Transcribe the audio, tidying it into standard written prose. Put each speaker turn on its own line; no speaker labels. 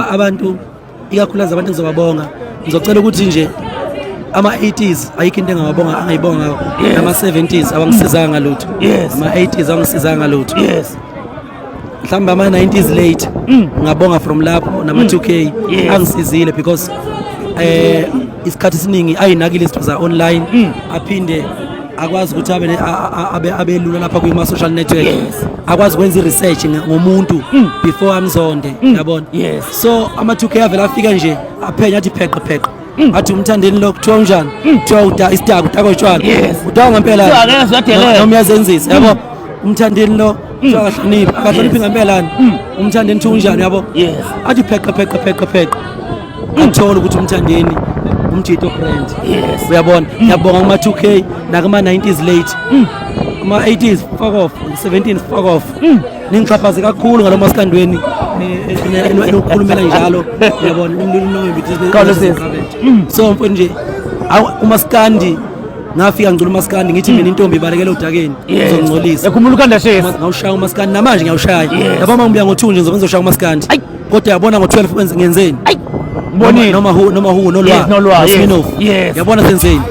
abantu ikakhulukazi abantu ngizobabonga ngizocela ukuthi nje ama-80s ayikho into angayibonga ngawo nama-70s abangisizanga ngalutho ama-80s abangisizanga ngalutho mhlawumbe ama-90s late ngabonga from lapho nama-2K angisizile because isikhathi esiningi ayinakile izinto za-online aphinde akwazi ukuthi abe lula lapha kuma-social network akwazi ukwenza i-research ngomuntu before amzonde yabona so ama-2K avele afika nje aphenya athi pheqe athi umthandeni lo kuthiwa unjani kuthiwa isitaka udakwa utshwala udawa ngempela noma uyazenzisa yabo umthandeni lo akahloniphi ngempelani umthandeni kuthiwa unjani yabo athi pheqe athola ukuthi umthandeni umjito brand uyabona ngiyabonga kuma-2K nakuma-90s late kuma-80s fuck off 17 fuck off ningixhaphaze kakhulu ngalo masikandweni enokukhulumela njalo uyabona so mfowethu nje umasikandi ngafika ngicula umasikandi ngithi mina intombi ibalekele odakeni ngizongcolisa
yakhumbula ukandashesi
ngawushaya umasikandi namanje ngiyawushaya yabo uma ngibuya ngo2 nje ngizoshaya umasikandi kodwa yabona ngo12 ngenzeni
bonini
noma hu nolwazi
yabona
sensei